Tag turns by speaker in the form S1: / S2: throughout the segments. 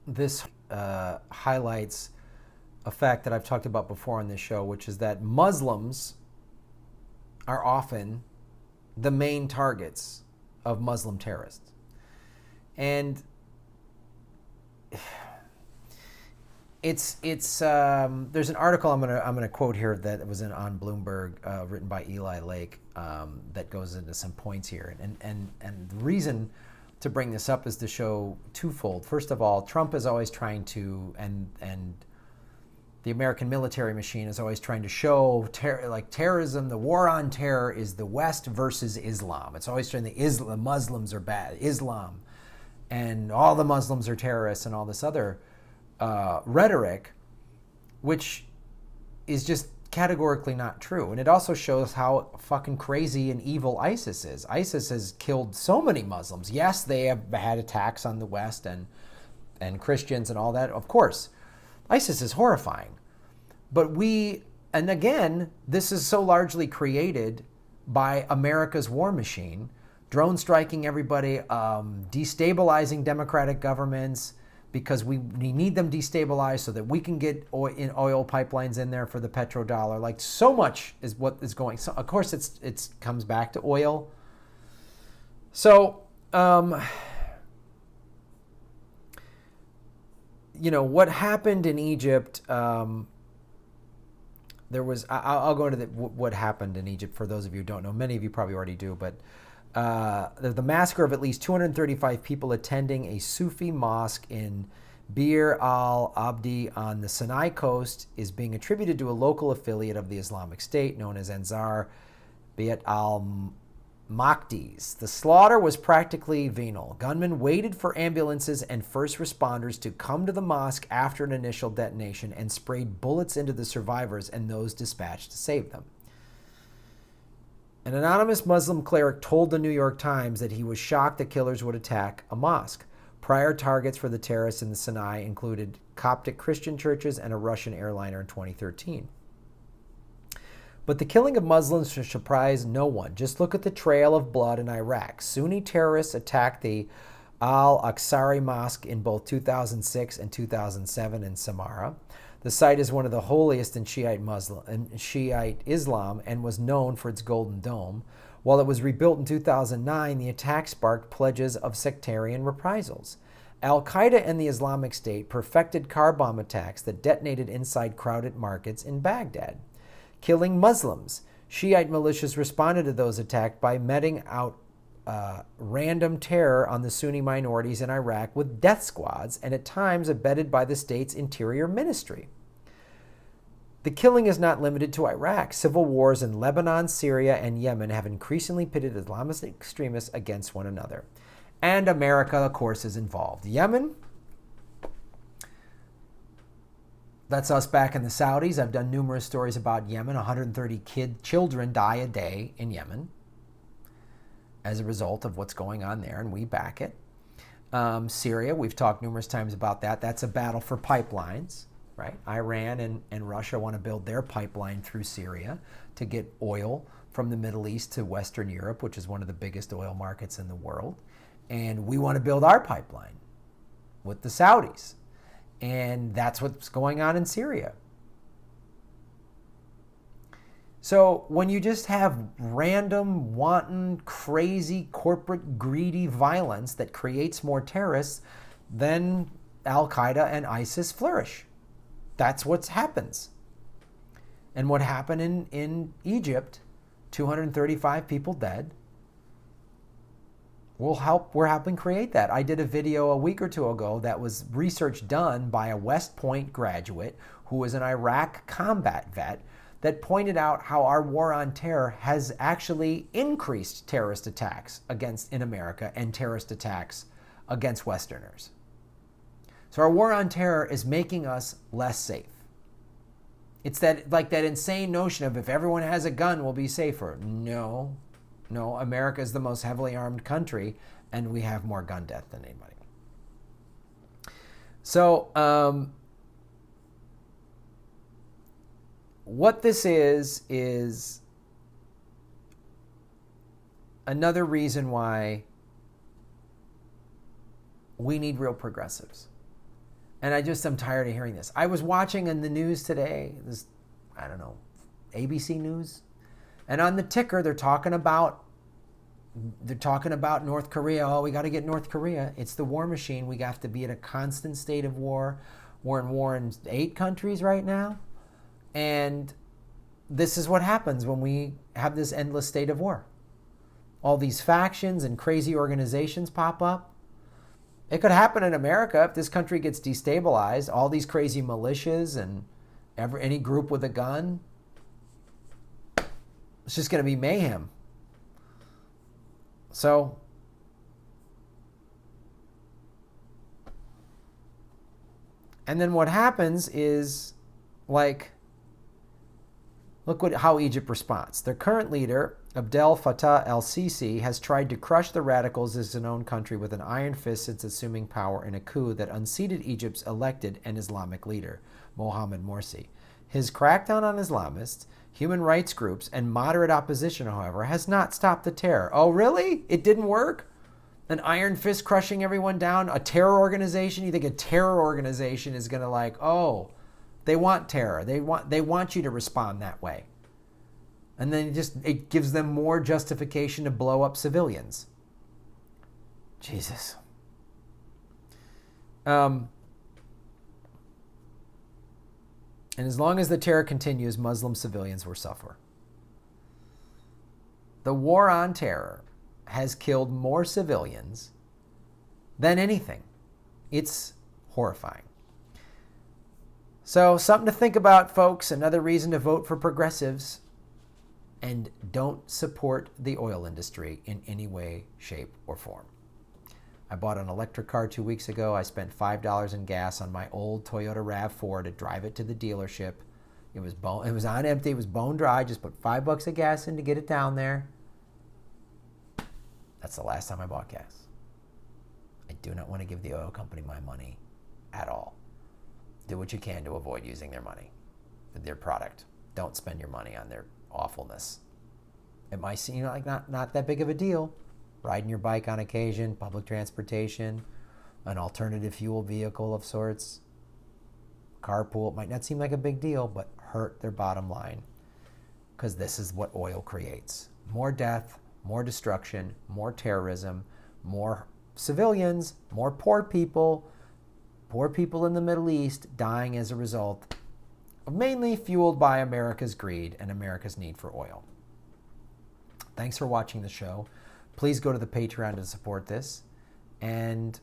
S1: this highlights a fact that I've talked about before on this show, which is that Muslims are often the main targets of Muslim terrorists. And there's an article I'm gonna quote here that was on Bloomberg, written by Eli Lake, that goes into some points here. And the reason to bring this up is to show twofold. First of all, Trump is always trying to, and the American military machine is always trying to show terrorism. The war on terror is the West versus Islam. It's always trying the Muslims are bad, Islam, and all the Muslims are terrorists, and all this other rhetoric, which is just categorically not true. And it also shows how fucking crazy and evil ISIS is. ISIS has killed so many Muslims. Yes, they have had attacks on the West and Christians and all that. Of course, ISIS is horrifying. But and again, this is so largely created by America's war machine, drone striking everybody, destabilizing democratic governments, because we need them destabilized so that we can get oil pipelines in there for the petrodollar. Like, so much is what is going. So of course, it comes back to oil. So, what happened in Egypt? I'll go into what happened in Egypt for those of you who don't know. Many of you probably already do, but the massacre of at least 235 people attending a Sufi mosque in Bir al-Abdi on the Sinai coast is being attributed to a local affiliate of the Islamic State known as Ansar Bayt al-Maqdis. The slaughter was practically venal. Gunmen waited for ambulances and first responders to come to the mosque after an initial detonation and sprayed bullets into the survivors and those dispatched to save them. An anonymous Muslim cleric told the New York Times that he was shocked that killers would attack a mosque. Prior targets for the terrorists in the Sinai included Coptic Christian churches and a Russian airliner in 2013. But the killing of Muslims should surprise no one. Just look at the trail of blood in Iraq. Sunni terrorists attacked the Al-Aqsari Mosque in both 2006 and 2007 in Samarra. The site is one of the holiest in Shiite Islam and was known for its golden dome. While it was rebuilt in 2009, the attack sparked pledges of sectarian reprisals. Al-Qaeda and the Islamic State perfected car bomb attacks that detonated inside crowded markets in Baghdad, killing Muslims. Shiite militias responded to those attacks by meting out random terror on the Sunni minorities in Iraq with death squads, and at times abetted by the state's interior ministry. The killing is not limited to Iraq. Civil wars in Lebanon, Syria, and Yemen have increasingly pitted Islamist extremists against one another. And America, of course, is involved. Yemen, that's us back in the Saudis. I've done numerous stories about Yemen. 130 children die a day in Yemen as a result of what's going on there, and we back it. Syria, we've talked numerous times about that. That's a battle for pipelines, right? Iran and Russia want to build their pipeline through Syria to get oil from the Middle East to Western Europe, which is one of the biggest oil markets in the world. And we want to build our pipeline with the Saudis. And that's what's going on in Syria. So when you just have random, wanton, crazy, corporate, greedy violence that creates more terrorists, then Al-Qaeda and ISIS flourish. That's what happens. And what happened in Egypt, 235 people dead, we're helping create that. I did a video a week or two ago that was research done by a West Point graduate who was an Iraq combat vet that pointed out how our war on terror has actually increased terrorist attacks in America and terrorist attacks against Westerners. So our war on terror is making us less safe. It's that insane notion of if everyone has a gun, we'll be safer. No, America is the most heavily armed country, and we have more gun death than anybody. So, what this is another reason why we need real progressives. And I'm tired of hearing this. I was watching in the news today, I don't know, ABC News. And on the ticker, they're talking about North Korea. Oh, we got to get North Korea. It's the war machine. We have to be in a constant state of war. We're in war in 8 countries right now. And this is what happens when we have this endless state of war. All these factions and crazy organizations pop up. It could happen in America if this country gets destabilized. All these crazy militias and any group with a gun. It's just going to be mayhem. So, and then what happens is, like, look how Egypt responds. Their current leader, Abdel Fattah el-Sisi, has tried to crush the radicals in his own country with an iron fist since assuming power in a coup that unseated Egypt's elected and Islamic leader, Mohamed Morsi. His crackdown on Islamists, human rights groups, and moderate opposition, however, has not stopped the terror. Oh, really? It didn't work? An iron fist crushing everyone down? A terror organization? You think a terror organization is going to they want terror. They want you to respond that way. And then it gives them more justification to blow up civilians. Jesus. And as long as the terror continues, Muslim civilians will suffer. The war on terror has killed more civilians than anything. It's horrifying. So, something to think about, folks. Another reason to vote for progressives. And don't support the oil industry in any way, shape, or form. I bought an electric car 2 weeks ago. I spent $5 in gas on my old Toyota RAV4 to drive it to the dealership. It was on empty. It was bone dry. Just put $5 of gas in to get it down there. That's the last time I bought gas. I do not want to give the oil company my money at all. Do what you can to avoid using their money, their product. Don't spend your money on their awfulness. It might seem like not that big of a deal. Riding your bike on occasion, public transportation, an alternative fuel vehicle of sorts, carpool. It might not seem like a big deal, but hurt their bottom line. Because this is what oil creates. More death, more destruction, more terrorism, more civilians, more poor people in the Middle East dying as a result of mainly fueled by America's greed and America's need for oil. Thanks for watching the show. Please go to the Patreon to support this. And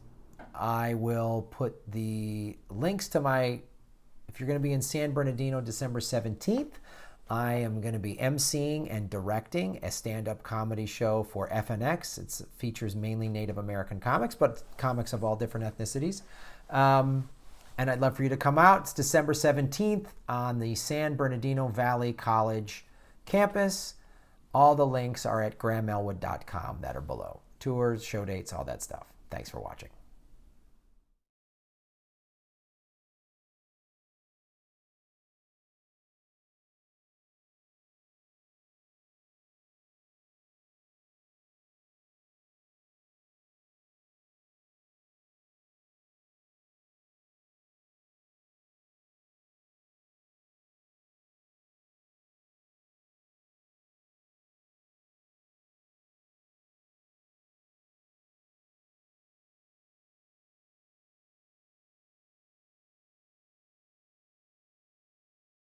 S1: I will put the links to if you're going to be in San Bernardino December 17th, I am going to be emceeing and directing a stand-up comedy show for FNX. It features mainly Native American comics, but comics of all different ethnicities. And I'd love for you to come out. It's December 17th on the San Bernardino Valley College campus. All the links are at grahamelwood.com that are below. Tours, show dates, all that stuff. Thanks for watching.